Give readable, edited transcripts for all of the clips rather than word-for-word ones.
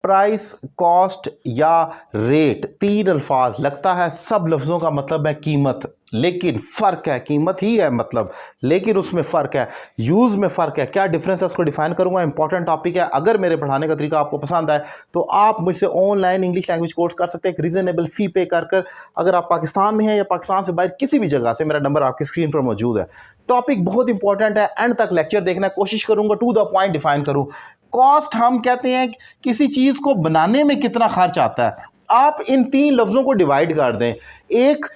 Price, cost या rate, तीन अल्फाज, लगता है सब लफ्ज़ों का मतलब है कीमत, लेकिन फ़र्क है, कीमत ही है मतलब, लेकिन उसमें फ़र्क है, यूज़ में फ़र्क है। क्या डिफरेंस है उसको डिफाइन करूंगा। इंपॉर्टेंट टॉपिक है। अगर मेरे पढ़ाने का तरीका आपको पसंद आए तो आप मुझसे ऑनलाइन इंग्लिश लैंग्वेज कोर्स कर सकते हैं एक रीज़नेबल फ़ी पे कर। अगर आप पाकिस्तान में हैं या पाकिस्तान से बाहर किसी भी जगह से, मेरा नंबर आपकी स्क्रीन पर मौजूद है। टॉपिक बहुत इंपॉर्टेंट है, एंड तक लेक्चर देखना, कोशिश करूंगा टू द पॉइंट डिफाइन करूं। कॉस्ट हम कहते हैं किसी चीज़ को बनाने में कितना खर्च आता है। आप इन तीन लफ्ज़ों को डिवाइड कर दें, एक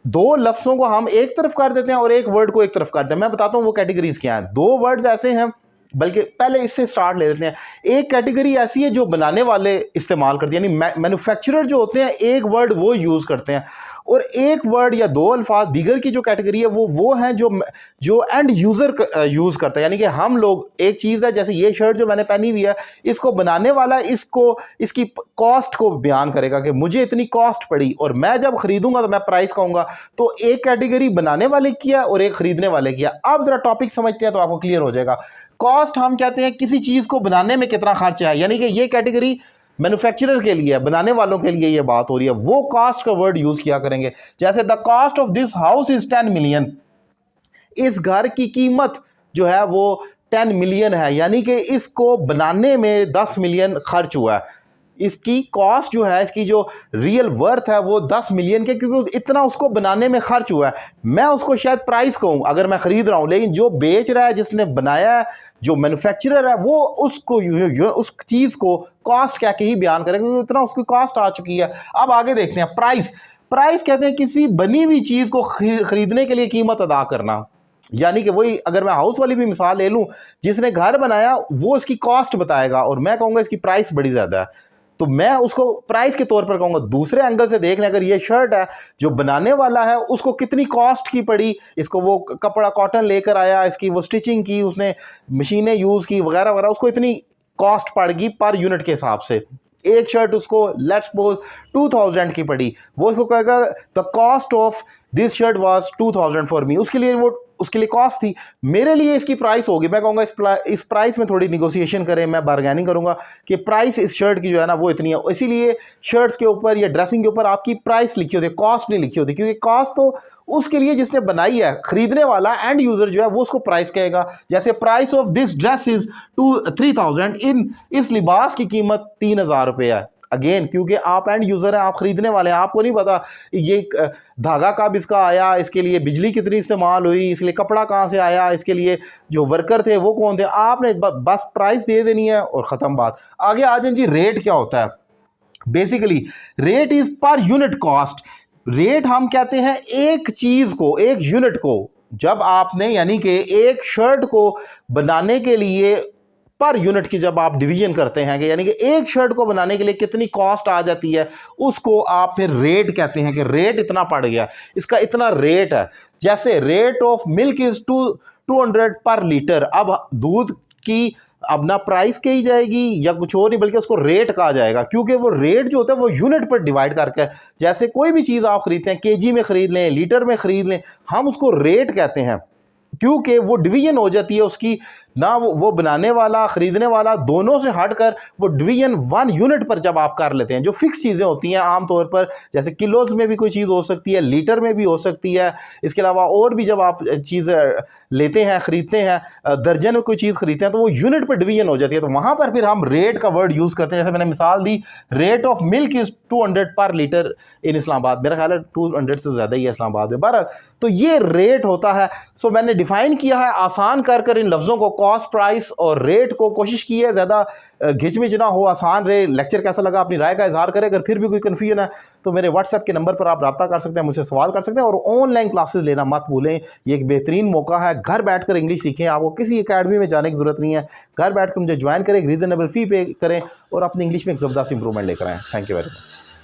दो लफ्ज़ों को हम एक तरफ कर देते हैं और एक वर्ड को एक तरफ कर देते हैं। मैं बताता हूं वो कैटेगरीज क्या हैं। दो वर्ड्स ऐसे हैं, बल्कि पहले इससे स्टार्ट ले लेते हैं। एक कैटेगरी ऐसी है जो बनाने वाले इस्तेमाल करते हैं, यानी मैन्युफैक्चरर जो होते हैं, एक वर्ड वो यूज़ करते हैं, और एक वर्ड या दो अल्फाज दीगर की जो कैटेगरी है वो है जो एंड यूज़र यूज़ करता है। यानी कि हम लोग, एक चीज़ है जैसे ये शर्ट जो मैंने पहनी हुई है, इसको बनाने वाला इसकी कॉस्ट को बयान करेगा कि मुझे इतनी कॉस्ट पड़ी, और मैं जब खरीदूंगा तो मैं प्राइस कहूँगा। तो एक कैटेगरी बनाने वाले की है और एक खरीदने वाले की है। अब ज़रा टॉपिक समझते हैं तो आपको क्लियर हो जाएगा। कॉस्ट हम कहते हैं किसी चीज़ को बनाने में कितना खर्च है, यानी कि ये कैटेगरी मैन्युफैक्चरर के लिए, बनाने वालों के लिए ये बात हो रही है, वो कॉस्ट का वर्ड यूज किया करेंगे। जैसे the cost of this house is 10 million, इस घर की कीमत जो है वो 10 मिलियन है, यानी कि इसको बनाने में 10 मिलियन खर्च हुआ है। इसकी कॉस्ट जो है, इसकी जो रियल वर्थ है वो 10 मिलियन के, क्योंकि इतना उसको बनाने में खर्च हुआ है। मैं उसको शायद प्राइस कहूँ अगर मैं खरीद रहा हूँ, लेकिन जो बेच रहा है, जिसने बनाया है, जो मैन्युफैक्चरर है, वो उसको उस चीज़ को कॉस्ट कह के ही बयान करेंगे, क्योंकि इतना उसकी कॉस्ट आ चुकी है। अब आगे देखते हैं प्राइस। प्राइस कहते हैं किसी बनी हुई चीज़ को खरीदने के लिए कीमत अदा करना। यानी कि वही, अगर मैं हाउस वाली भी मिसाल ले लूँ, जिसने घर बनाया वो इसकी कॉस्ट बताएगा और मैं कहूँगा इसकी प्राइस बड़ी ज़्यादा है, तो मैं उसको प्राइस के तौर पर कहूँगा। दूसरे एंगल से देख लें, अगर ये शर्ट है, जो बनाने वाला है उसको कितनी कॉस्ट की पड़ी, इसको वो कपड़ा कॉटन लेकर आया, इसकी वो स्टिचिंग की, उसने मशीनें यूज़ की वगैरह वगैरह, उसको इतनी कॉस्ट पड़ेगी पर यूनिट के हिसाब से। एक शर्ट उसको लेट्स सपोज 2000 की पड़ी, वो इसको कहेगा the cost of this shirt was 2000 for me, उसके लिए कॉस्ट थी, मेरे लिए इसकी प्राइस होगी। मैं कहूँगा इस प्राइस में थोड़ी निगोशिएशन करें, मैं बार्गेनिंग करूँगा कि प्राइस इस शर्ट की जो है ना वो इतनी है। इसीलिए शर्ट्स के ऊपर या ड्रेसिंग के ऊपर आपकी प्राइस लिखी होती है, कॉस्ट नहीं लिखी होती, क्योंकि कॉस्ट तो उसके लिए जिसने बनाई है, खरीदने वाला एंड यूजर जो है वो उसको प्राइस कहेगा। जैसे price of this dress is 3000, इस लिबास की कीमत 3000 रुपये है। अगेन, क्योंकि आप एंड यूज़र हैं, आप खरीदने वाले हैं, आपको नहीं पता ये धागा कब इसका आया, इसके लिए बिजली कितनी इस्तेमाल हुई, इसके लिए कपड़ा कहाँ से आया, इसके लिए जो वर्कर थे वो कौन थे। आपने बस प्राइस दे देनी है और ख़त्म बात। आगे आ जाए जी, रेट क्या होता है। Basically rate is per unit cost. Rate हम कहते हैं एक चीज़ को, एक यूनिट को, जब आपने, यानी कि एक शर्ट को बनाने के लिए पर यूनिट की जब आप डिवीजन करते हैं, कि यानी कि एक शर्ट को बनाने के लिए कितनी कॉस्ट आ जाती है, उसको आप फिर रेट कहते हैं कि रेट इतना पड़ गया, इसका इतना रेट है। जैसे रेट ऑफ मिल्क इज 200 पर लीटर। अब दूध की अब ना प्राइस कही जाएगी या कुछ और नहीं, बल्कि उसको रेट कहा जाएगा, क्योंकि वो रेट जो होता है वो यूनिट पर डिवाइड करके, जैसे कोई भी चीज़ आप खरीदते हैं, केजी में खरीद लें, लीटर में खरीद लें, हम उसको रेट कहते हैं, क्योंकि वो डिवीजन हो जाती है उसकी ना, वो बनाने वाला खरीदने वाला दोनों से हटकर वो डिवीजन 1 यूनिट पर जब आप कर लेते हैं। जो फिक्स चीज़ें होती हैं आमतौर पर, जैसे किलोज में भी कोई चीज़ हो सकती है, लीटर में भी हो सकती है, इसके अलावा और भी जब आप चीज़ लेते हैं, ख़रीदते हैं, दर्जन में कोई चीज़ खरीदते हैं, तो वो यूनिट पर डिवीजन हो जाती है, तो वहाँ पर फिर हम रेट का वर्ड यूज़ करते हैं। जैसे मैंने मिसाल दी, रेट ऑफ मिल्क इज़ 200 पर लीटर इन इस्लामाबाद। मेरा ख्याल है 200 से ज़्यादा ही है इस्लामाबाद में। बहरहाल, तो ये रेट होता है। सो मैंने डिफाइन किया है आसान कर इन लफ्ज़ों को, कॉस्ट, प्राइस और रेट को। कोशिश की है ज़्यादा घिचमिच ना हो, आसान रहे। लेक्चर कैसा लगा अपनी राय का इजहार करें। अगर फिर भी कोई कन्फ्यूजन है तो मेरे व्हाट्सएप के नंबर पर आप रब्ता कर सकते हैं, मुझसे सवाल कर सकते हैं। और ऑनलाइन क्लासेस लेना मत भूलें, ये एक बेहतरीन मौका है। घर बैठकर इंग्लिश सीखें, आपको किसी अकेडमी में जाने की ज़रूरत नहीं है। घर बैठकर मुझे ज्वाइन करें, एक रीज़नेबल फ़ी पे करें और अपनी इंग्लिश में एक ज़बरदस्त इंप्रूवमेंट लेकर आएँ। Thank you very much.